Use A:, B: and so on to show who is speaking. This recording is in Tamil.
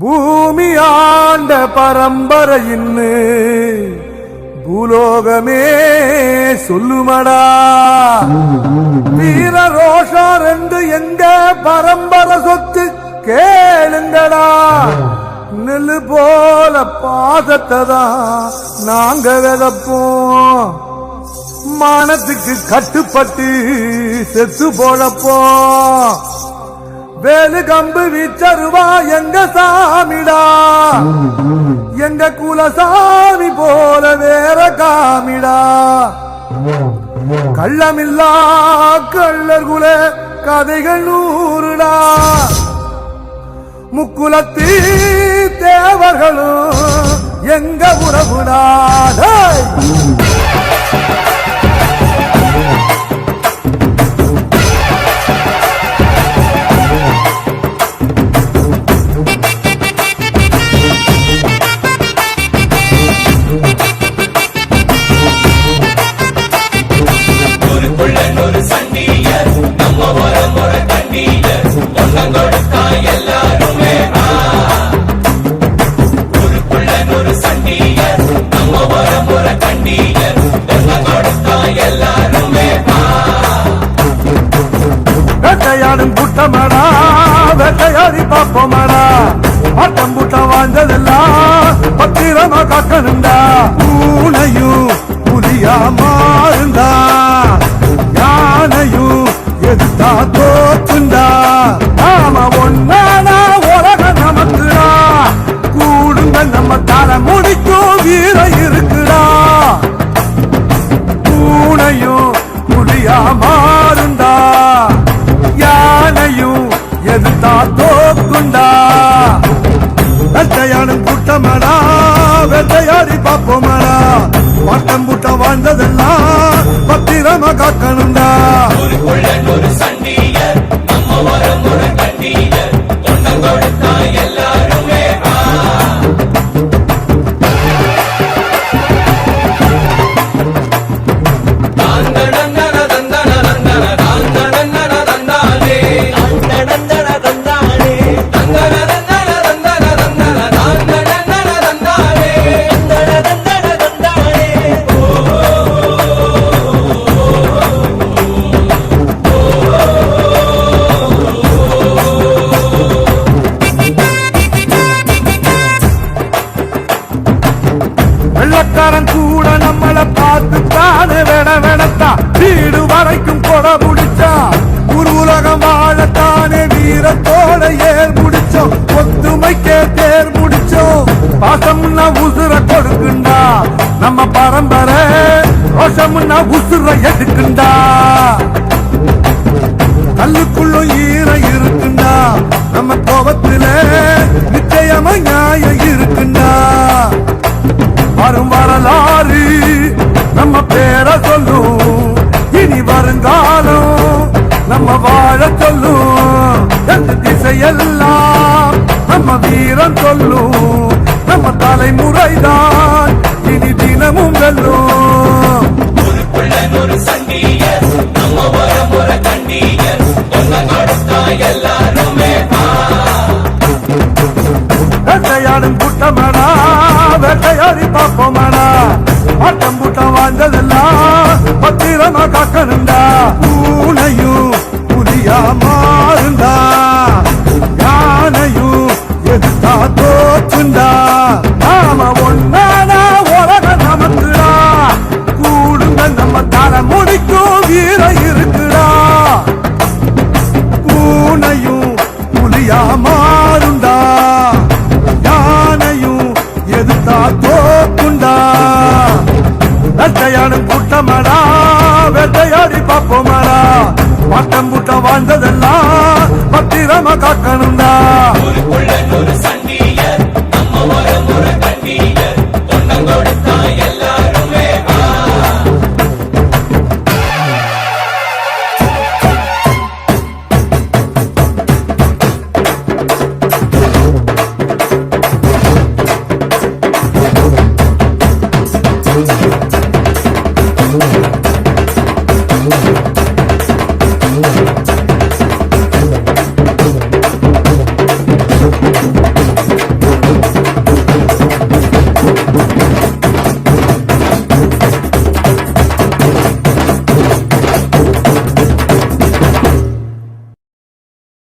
A: பூமி ஆண்ட பரம்பரையின்னு பூலோகமே சொல்லுமடா. வீர ரோஷம் ரெண்டு எங்க பரம்பரை சொத்து கேளுங்கடா. நெல்லு போல பாசத்தை தான் நாங்க விதப்போம். மானத்துக்கு கட்டுப்பட்டு செத்து போழப்போம். வேலு கம்பு வீச்சருவா எங்க சாமிடா. எங்க குலசாமி போல வேற காமிடா. கள்ளமில்லா கள்ளர் குல கதைகள் நூறுடா. முக்குலத்தி தேவர்களும் எங்க உறவுடா. வேட்டையாடும் கூட்டமாடா, வேட்டையாடி பாப்போமாடா. ஆட்டம் கூட்டம் வாழ்ந்ததெல்லாம் பத்திரமா காக்கணுண்டா. பூனையும் புலியா மாறுண்டா, யானையும் எதிர்த்தா தோத்துண்டா. நாம ஒன்னானா உலக நமக்குடா. கூடுங்க நம்ம தலை முடிக்கும் வீர இருக்குடா. பூனையும் புலியா மாறுண்டா, யானையும் எதிர்த்தா தோக்குண்டா. வேட்டையாடும் கூட்டமாடா, வேட்டையாடி பாப்போமாடா. வாட்டம் கூட்டம் வாழ்ந்ததெல்லாம் பத்திரமா காக்கணுண்டா.
B: ஒரு சண்டியர் நம்ம வரம் ஒரு கண்டியர் ஒன்னம் கொடுத்தா எல்லாருமே
A: வெள்ளக்காரன் கூட நம்மள பார்த்து தானே வெட வெடத்தா. வீடு வரைக்கும் கொட முடிச்சா. ஒரு உலகம் வாழத்தானே வீரத்தோட ஏர் முடிச்சோம். ஒத்துமைக்கே தேர் முடிச்சோம். பாசம்னா உசுர கொடுக்குண்டா நம்ம பரம்பரை. ரோஷம்னா உசுர எடுக்குண்டா. கல்லுக்குள்ளும் ஈர இருக்குண்டா. நம்ம கோபத்தில நிச்சயமா நியாயம் இருக்குண்டா. வரும் வரலாறு நம்ம பேரை சொல்லும். இனி வருங்காலம் நம்ம வாழ சொல்லும். எந்த திசையெல்லாம் நம்ம வீரம் சொல்லும். நம்ம தலைமுறைதான் இனி தினமும் வெல்லும்.
B: ஒரு சண்டியர் நம்ம வரம் ஒரு கண்டியர் ஒன்னம் கொடுத்தா எல்லாருமே
A: வேட்டையாடும் கூட்டமாடா, வேட்டையாடி பாப்போமாடா. ஆட்டம் கூட்டம் வாழ்ந்ததெல்லாம் பத்திரமா காக்கணுண்டா. பூனையும் புலியா மாறுண்டா, யானையும் எதிர்த்தா தோற்றுண்டா. நாம ஒன்னானா உலக நமக்குடா. கூடுங்க நம்ம தலை முடிக்கும் வீர இருக்குடா. பூனையும் புலியா மாறுண்டா, யானையும் எதிர்த்தா தோக்குண்டா. வேட்டையாடும் கூட்டமாடா, வேட்டையாடி பாப்போமாடா. வாட்டம் கூட்டம் வாழ்ந்ததெல்லாம்